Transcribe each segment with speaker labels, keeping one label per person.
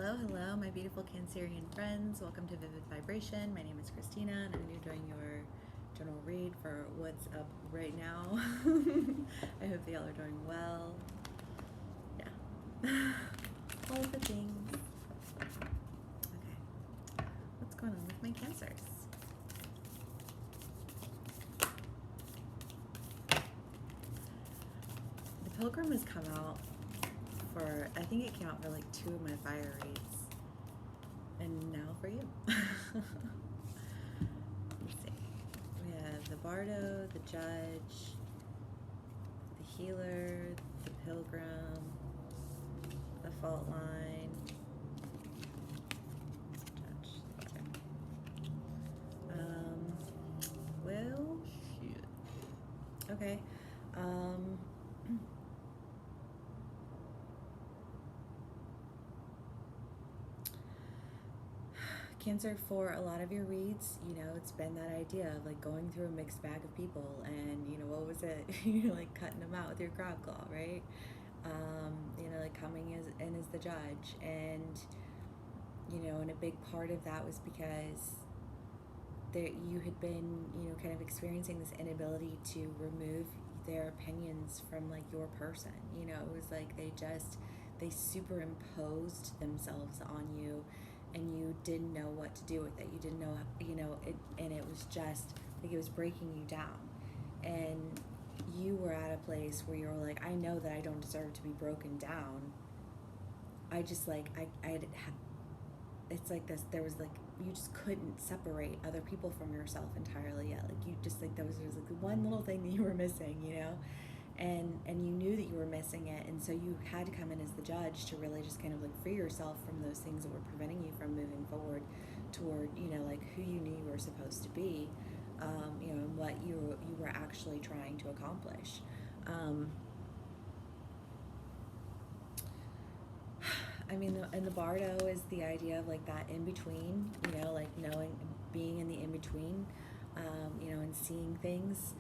Speaker 1: Hello, my beautiful Cancerian friends. Welcome to Vivid Vibration. My name is Christina, and I'm going to be doing your general read for what's up right now. I hope that y'all are doing well. Yeah. All the things. Okay. What's going on with my Cancers? The Pilgrim has come out for, I think it came out for like 2 of my fire reads. And now for you. Let's see. We have the Bardo, the Judge, the Healer, the Pilgrim, the Fault Line, Judge, well, shoot. Okay. Cancer, for a lot of your reads, it's been that idea of like going through a mixed bag of people and, what was it? Like cutting them out with your crab claw, right? Like coming in as the judge. And, and a big part of that was because you had been, kind of experiencing this inability to remove their opinions from like your person. It was like they superimposed themselves on you, and you didn't know what to do with it. You didn't know, and it was just like it was breaking you down. And you were at a place where you were like, I know that I don't deserve to be broken down. I just like, it's like this, there was like, you just couldn't separate other people from yourself entirely yet. Like you just like, there was like one little thing that you were missing, and you knew that you were missing it, and so you had to come in as the judge to really just kind of like free yourself from those things that were preventing you from moving forward toward like who you knew you were supposed to be, and what you were actually trying to accomplish. I mean, and the Bardo is the idea of like that in between, like knowing, being in the in between, and seeing things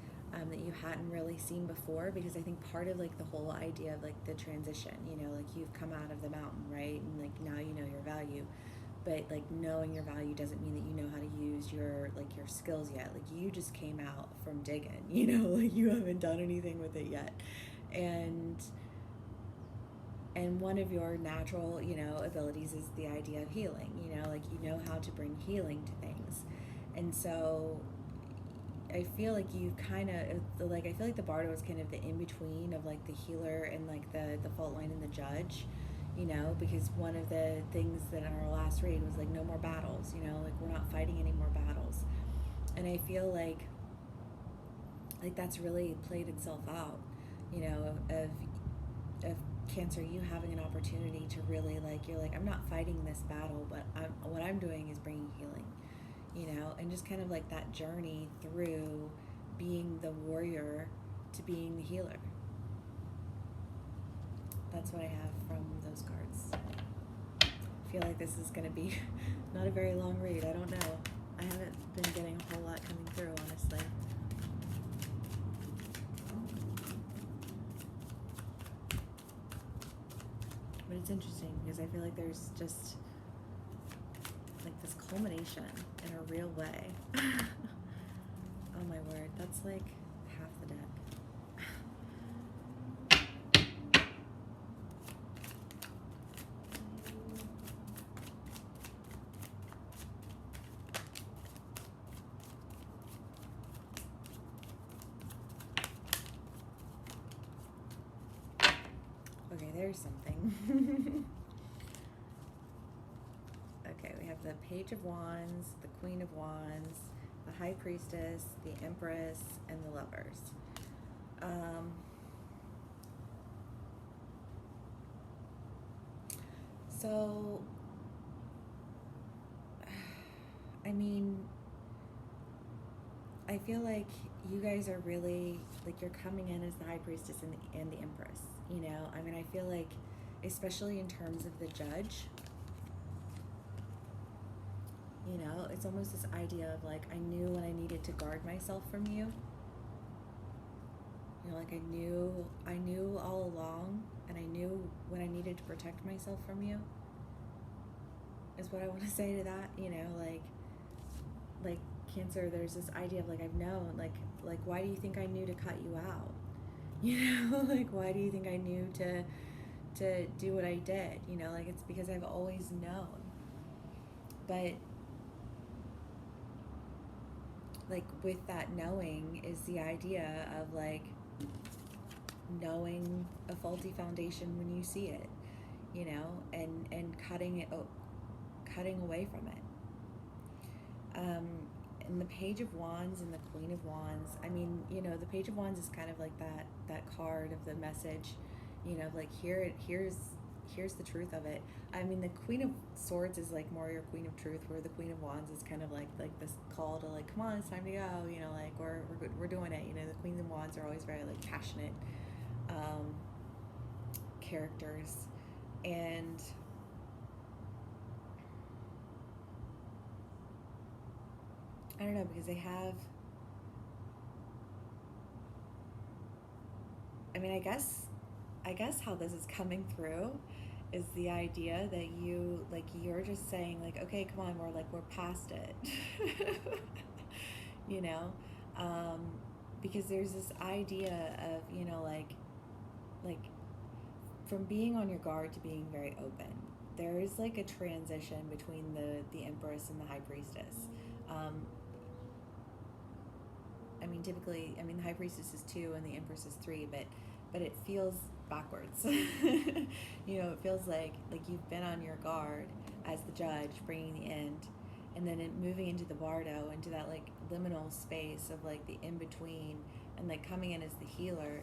Speaker 1: that you hadn't really seen before, because I think part of like the whole idea of like the transition, like you've come out of the mountain, right? And like now you know your value, but like knowing your value doesn't mean that you know how to use your skills yet. Like you just came out from digging, like you haven't done anything with it yet. And one of your natural, abilities is the idea of healing, like how to bring healing to things. And so I feel like you kind of, like, I feel like the Bardo is kind of the in-between of, like, the healer and, like, the fault line and the judge, because one of the things that in our last read was, like, no more battles, like, we're not fighting any more battles. And I feel like that's really played itself out, of Cancer, you having an opportunity to really, like, you're like, I'm not fighting this battle, but what I'm doing is bringing healing. And just kind of like that journey through being the warrior to being the healer. That's what I have from those cards. I feel like this is going to be not a very long read. I don't know. I haven't been getting a whole lot coming through, honestly. But it's interesting because I feel like there's just like this culmination in a real way. Oh my word, that's like half the deck. Okay, there's something. Okay, we have the Page of Wands, the Queen of Wands, the High Priestess, the Empress, and the Lovers. So, I mean, I feel like you guys are really, like, you're coming in as the High Priestess and the Empress, I mean, I feel like, especially in terms of the Judge, it's almost this idea of, like, I knew when I needed to guard myself from you. Like, I knew all along, and I knew when I needed to protect myself from you. is what I want to say to that. Like Cancer, there's this idea of like, I've known, like why do you think I knew to cut you out? Like why do you think I knew to do what I did? Like it's because I've always known. But like with that knowing is the idea of like knowing a faulty foundation when you see it, and cutting away from it. And the Page of Wands and the Queen of Wands, I mean, the Page of Wands is kind of like that card of the message, like here's the truth of it. I mean, the Queen of Swords is like more your Queen of Truth, where the Queen of Wands is kind of like this call to like, come on, it's time to go, like we're doing it. The Queens of Wands are always very like passionate characters, and I don't know, because they have, I mean, I guess how this is coming through is the idea that you're just saying like, okay, come on, we're past it. you know because there's this idea of like from being on your guard to being very open. There is like a transition between the Empress and the High Priestess. I mean, typically, the High Priestess is 2 and the Empress is 3, but it feels backwards. It feels like you've been on your guard as the judge, bringing the end, and then moving into the Bardo, into that like liminal space of like the in between, and like coming in as the healer.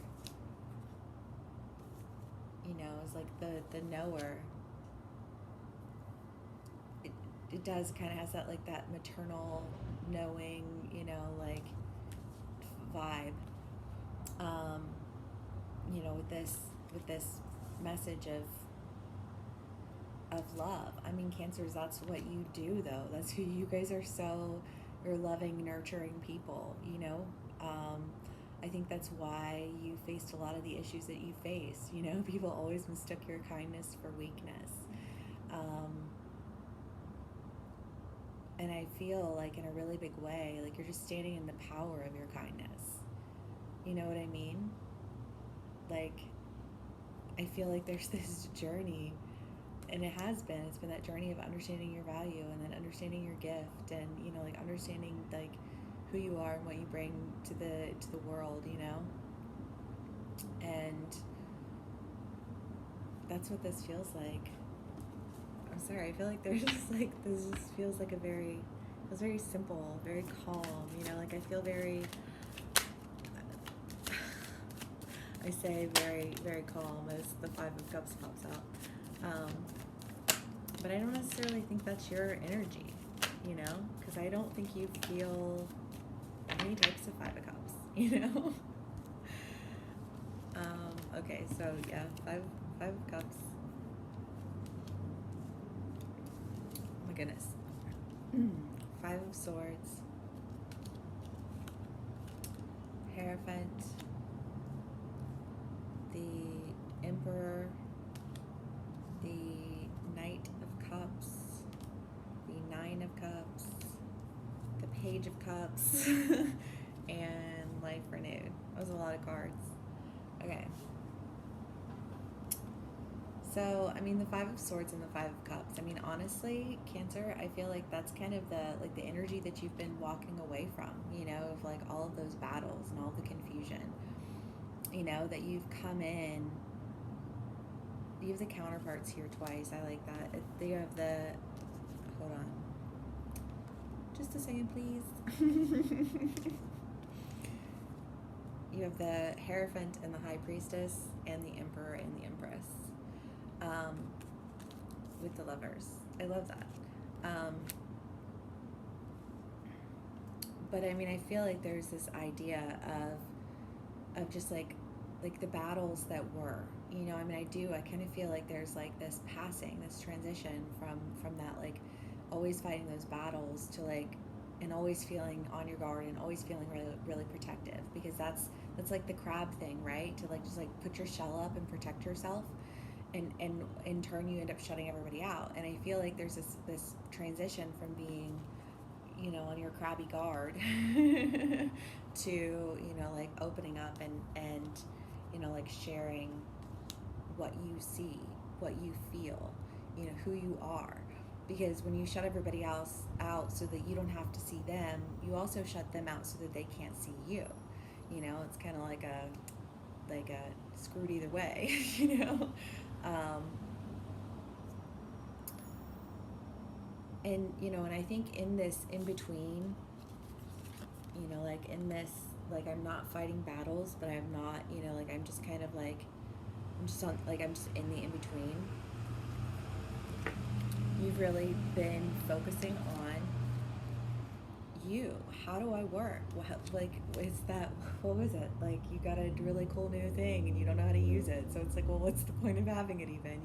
Speaker 1: Is like the knower. It does kind of has that like that maternal knowing, like vibe. With this message of love. I mean, Cancers, that's what you do though. That's who you guys are. You're loving, nurturing people, I think that's why you faced a lot of the issues that you faced. People always mistook your kindness for weakness. And I feel like in a really big way, like you're just standing in the power of your kindness. You know what I mean? Like, I feel like there's this journey, and it's been that journey of understanding your value, and then understanding your gift, and, like understanding like who you are and what you bring to the world, and that's what this feels like. I'm sorry, I feel like there's just like, this just feels like feels very simple, very calm, like I feel very, I say very, very calm as the 5 of Cups pops out. But I don't necessarily think that's your energy, because I don't think you feel any types of 5 of Cups, Okay, so yeah, 5 of Cups. Oh my goodness. 5 of Swords. Hierophant. The Emperor. The Knight of Cups. The 9 of Cups. The Page of Cups. And Life Renewed. That was a lot of cards. Okay. So, I mean, the 5 of Swords and the 5 of Cups. I mean, honestly, Cancer, I feel like that's kind of the energy that you've been walking away from, of like all of those battles and all the confusion, that you've come in. You have the counterparts here twice. I like that. You have hold on. Just a second, please. You have the Hierophant and the High Priestess, and the Emperor and the Empress. With the Lovers. I love that. But I mean, I feel like there's this idea of just like the battles that were, I mean, I kind of feel like there's like this passing, this transition from that, like always fighting those battles to like, and always feeling on your guard and always feeling really, really protective, because that's like the crab thing, right? To like just like put your shell up and protect yourself. and in turn you end up shutting everybody out. And I feel like there's this transition from being, on your crabby guard to, like opening up and like sharing what you see, what you feel, who you are. Because when you shut everybody else out so that you don't have to see them, you also shut them out so that they can't see you. It's kind of like a screwed either way. Um, and I think in this in between, like in this, like I'm not fighting battles, but I'm not, like I'm just kind of like I'm just in the in between. You've really been focusing on you. How do I work? Like, is that, what was it? Like, you got a really cool new thing and you don't know how to use it. So it's like, well, what's the point of having it even,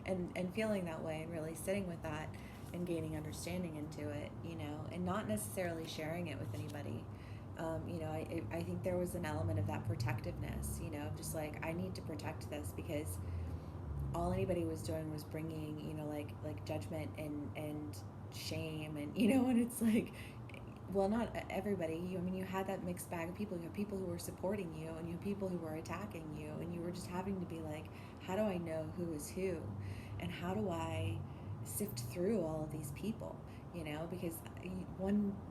Speaker 1: And feeling that way and really sitting with that and gaining understanding into it, and not necessarily sharing it with anybody. I think there was an element of that protectiveness, just like, I need to protect this because all anybody was doing was bringing, like judgment and shame and, and it's like, well, not everybody. You had that mixed bag of people. You have people who were supporting you, and you have people who were attacking you, and you were just having to be like, how do I know who is who, and how do I sift through all of these people? Because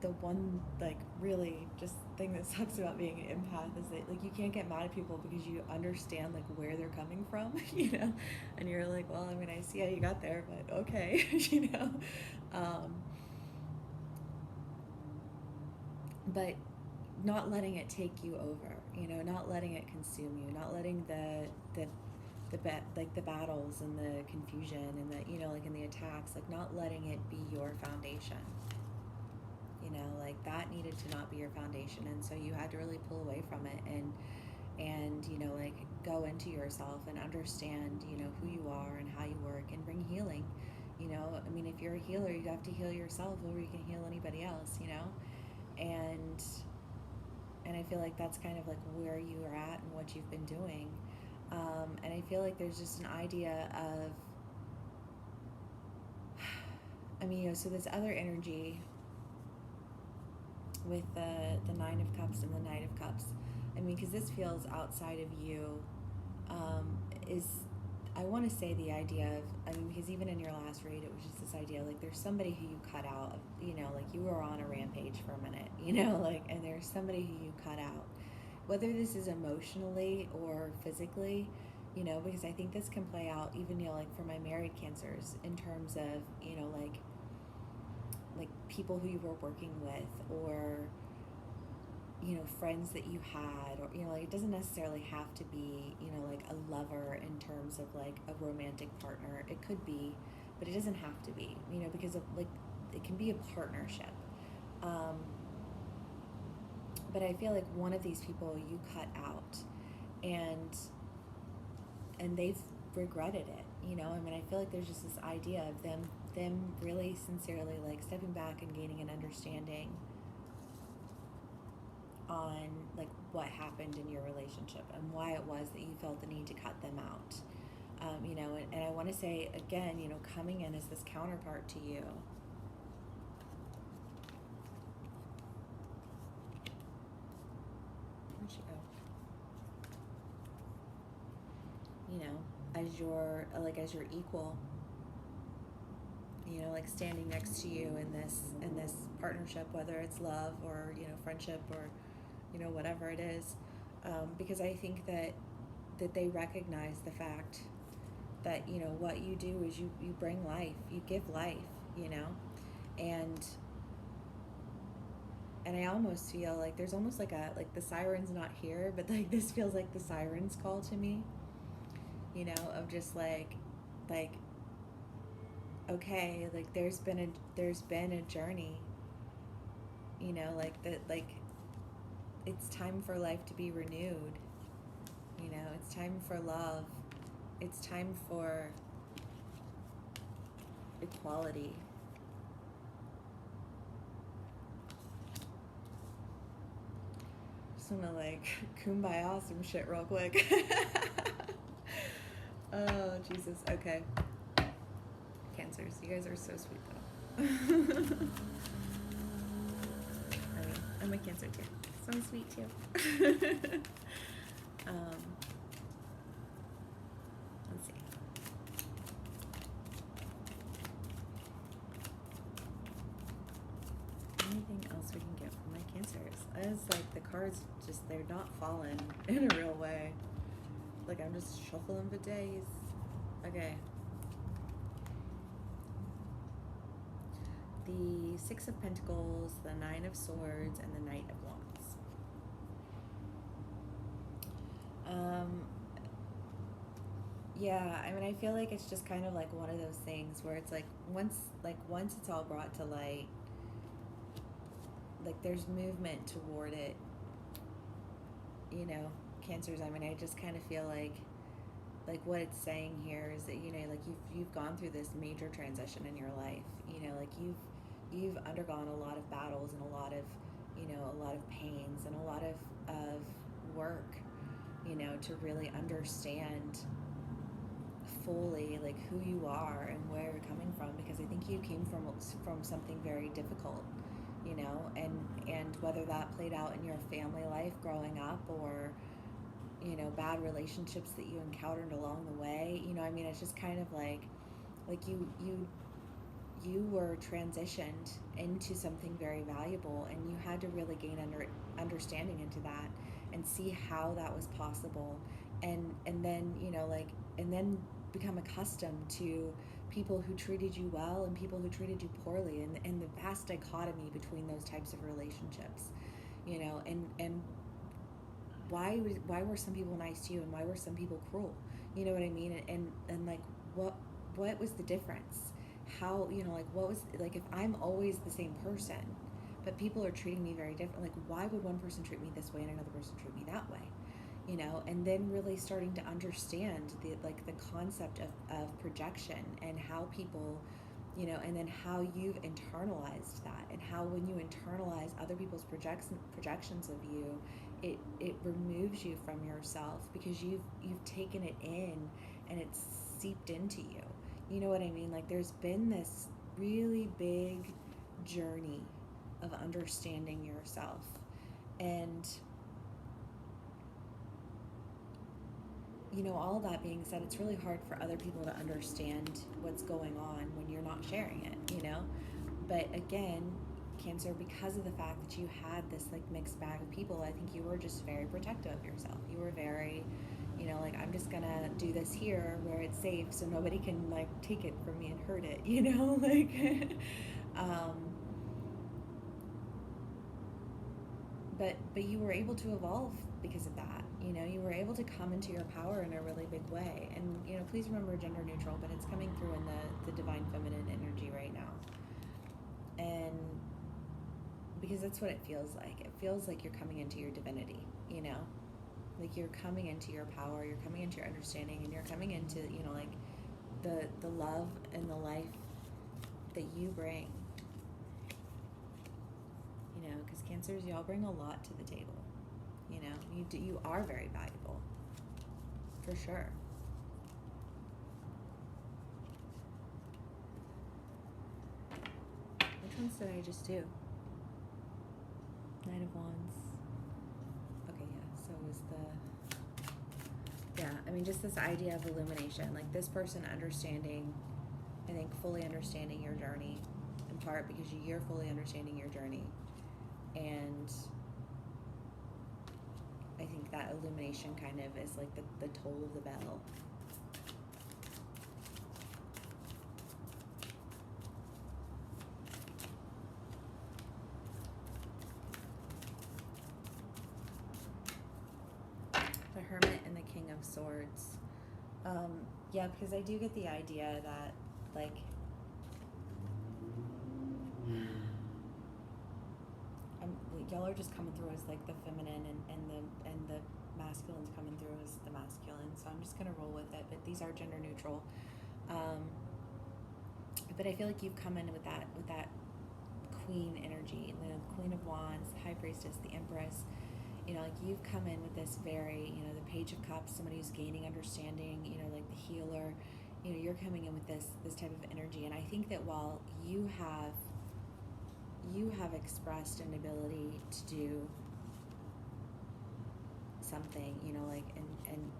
Speaker 1: the one like really just thing that sucks about being an empath is that like you can't get mad at people because you understand like where they're coming from, and you're like, well, I mean, I see how you got there, but okay, but not letting it take you over, not letting it consume you, not letting the battles and the confusion and the, like in the attacks, like not letting it be your foundation. Like that needed to not be your foundation, and so you had to really pull away from it and like go into yourself and understand, who you are and how you work and bring healing. I mean, if you're a healer, you have to heal yourself before you can heal anybody else, and I feel like that's kind of like where you are at and what you've been doing. And I feel like there's just an idea of, I mean, so this other energy with the Nine of Cups and the Knight of Cups, I mean, because this feels outside of you, is, I want to say the idea of, I mean, because even in your last read, it was just this idea, like, there's somebody who you cut out, like you were on a rampage for a minute, like, and there's somebody who you cut out. Whether this is emotionally or physically, because I think this can play out even, like for my married cancers in terms of, like people who you were working with or, friends that you had, or, like it doesn't necessarily have to be, like a lover in terms of like a romantic partner. It could be, but it doesn't have to be, because of like, it can be a partnership. But I feel like one of these people you cut out and they've regretted it, I mean, I feel like there's just this idea of them really sincerely like stepping back and gaining an understanding on like what happened in your relationship and why it was that you felt the need to cut them out. And I want to say again, coming in as this counterpart to you, where'd she go? As your equal, like standing next to you in this partnership, whether it's love or, friendship or, whatever it is. Because I think that they recognize the fact that, what you do is you bring life, you give life, and I almost feel like there's almost like the siren's not here, but like this feels like the siren's call to me, of just like, okay, like there's been a journey, like that, like it's time for life to be renewed, it's time for love, it's time for equality. Just wanna like kumbaya some shit real quick. Oh, Jesus. Okay. Cancers, you guys are so sweet, though. I mean, I'm a Cancer, too. So I'm sweet, too. um, let's see. Anything else we can get from my Cancers? It's like the cards just, they're not falling in a real way. Like, I'm just shuffling for days. Okay. The Six of Pentacles, the Nine of Swords, and the Knight of Wands. Yeah, I mean, I feel like it's just kind of like one of those things where it's like once it's all brought to light, like there's movement toward it, you know, Cancers. I mean, I just kind of feel like what it's saying here is that, you know, like you've gone through this major transition in your life, you know, like you've undergone a lot of battles and a lot of, you know, a lot of pains and a lot of work, you know, to really understand fully like who you are and where you're coming from, because I think you came from something very difficult, you know, and whether that played out in your family life growing up or, you know, bad relationships that you encountered along the way, you know, I mean, it's just kind of like you were transitioned into something very valuable, and you had to really gain understanding into that and see how that was possible, and then, you know, like, and then become accustomed to people who treated you well and people who treated you poorly, and the vast dichotomy between those types of relationships, you know, and why were some people nice to you and why were some people cruel, you know what I mean, and like what was the difference, how, you know, like what was, like if I'm always the same person but people are treating me very different, like why would one person treat me this way and another person treat me that way, you know, and then really starting to understand the concept of projection and how people, you know, and then how you've internalized that, and how when you internalize other people's projections of you, it removes you from yourself because you've taken it in and it's seeped into you. You know what I mean? Like there's been this really big journey of understanding yourself, and you know, all that being said, it's really hard for other people to understand what's going on when you're not sharing it, you know? But again, Cancer, because of the fact that you had this like mixed bag of people, I think you were just very protective of yourself. You were very, you know, like, I'm just gonna do this here where it's safe so nobody can like take it from me and hurt it, you know? Like, but you were able to evolve because of that. You know, you were able to come into your power in a really big way. And, you know, please remember gender neutral, but it's coming through in the divine feminine energy right now. And because that's what it feels like. It feels like you're coming into your divinity, you know? Like you're coming into your power, you're coming into your understanding, and you're coming into, you know, like the love and the life that you bring. You know, because Cancers, y'all bring a lot to the table. You know, you are very valuable, for sure. Which ones did I just do? Knight of Wands. Okay, yeah, so it was yeah, I mean, just this idea of illumination, like this person understanding, I think, fully understanding your journey, in part because you're fully understanding your journey. And I think that illumination kind of is like the toll of the bell. The Hermit and the King of Swords. Yeah, because I do get the idea that, like, y'all are just coming through as like the feminine, and the masculine's coming through as the masculine. So I'm just gonna roll with it. But these are gender neutral. But I feel like you've come in with that queen energy, the Queen of Wands, the High Priestess, the Empress, like you've come in with this very, the Page of Cups, somebody who's gaining understanding, like the healer, you're coming in with this type of energy. And I think that while you have expressed an ability to do something, like, and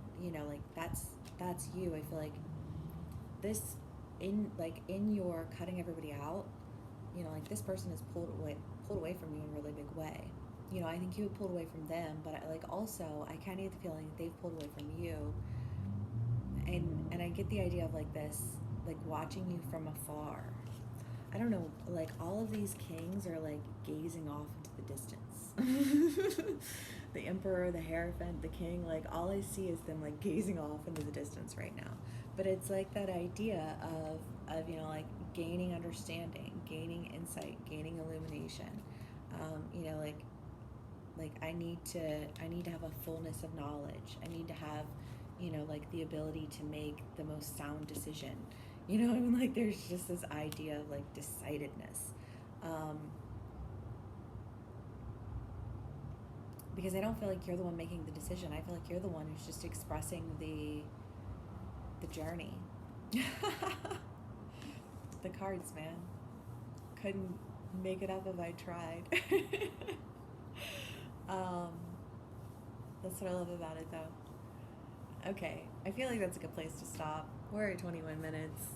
Speaker 1: like that's you. I feel like this, in your cutting everybody out, like this person is pulled away from you in a really big way. I think you had pulled away from them, but also I kind of get the feeling that they've pulled away from you, and I get the idea of like this, like watching you from afar. I don't know, like all of these kings are like gazing off into the distance. The emperor, the hierophant, the king, like all I see is them like gazing off into the distance right now. But it's like that idea of like gaining understanding, gaining insight, gaining illumination. Like I need to have a fullness of knowledge. I need to have, like the ability to make the most sound decision. I mean, like there's just this idea of like decidedness. Because I don't feel like you're the one making the decision. I feel like you're the one who's just expressing the journey. The cards, man. Couldn't make it up if I tried. That's what I love about it, though. Okay, I feel like that's a good place to stop. We're at 21 minutes.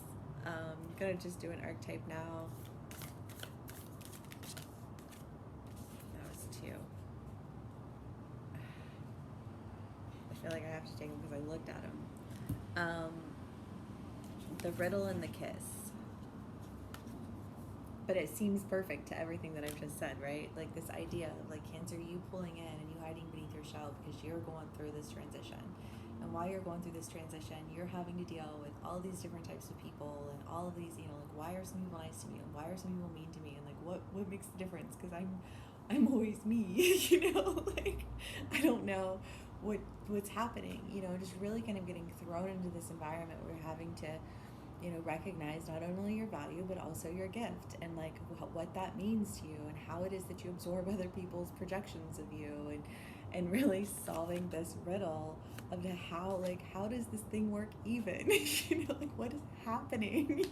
Speaker 1: Gonna just do an archetype now. That was 2. I feel like I have to take them because I looked at them. The riddle and the kiss. But it seems perfect to everything that I've just said, right? Like this idea of like Cancer, you pulling in and you hiding beneath your shell because you're going through this transition. And while you're going through this transition, you're having to deal with all these different types of people and all of these, like why are some people nice to me and why are some people mean to me, and like what makes the difference? Because I'm always me, like I don't know what's happening, just really kind of getting thrown into this environment where you're having to, recognize not only your value but also your gift, and like what that means to you and how it is that you absorb other people's projections of you, and really solving this riddle of how does this thing work even, like what is happening,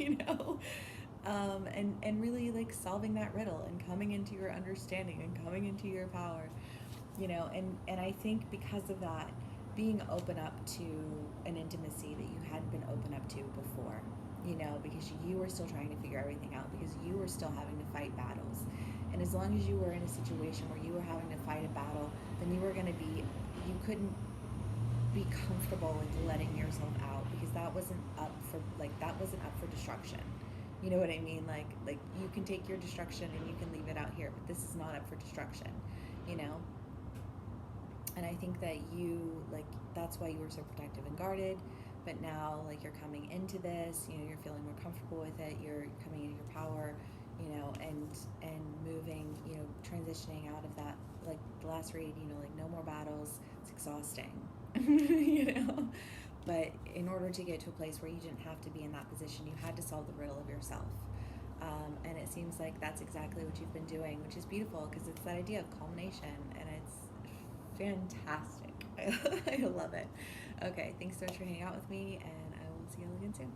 Speaker 1: and really like solving that riddle and coming into your understanding and coming into your power, and I think because of that, being open up to an intimacy that you hadn't been open up to before, because you were still trying to figure everything out, because you were still having to fight battles. And as long as you were in a situation where you were having to fight a battle, then you couldn't be comfortable with letting yourself out, because that wasn't up for destruction. You know what I mean? Like you can take your destruction and you can leave it out here, but this is not up for destruction, And I think that that's why you were so protective and guarded. But now, like, you're coming into this, you're feeling more comfortable with it. You're coming into your power, and moving, transitioning out of that. Like the last read, like no more battles. It's exhausting, But in order to get to a place where you didn't have to be in that position, you had to solve the riddle of yourself. And it seems like that's exactly what you've been doing, which is beautiful, because it's that idea of culmination, and it's fantastic. I love it. Okay, thanks so much for hanging out with me, and I will see you all again soon.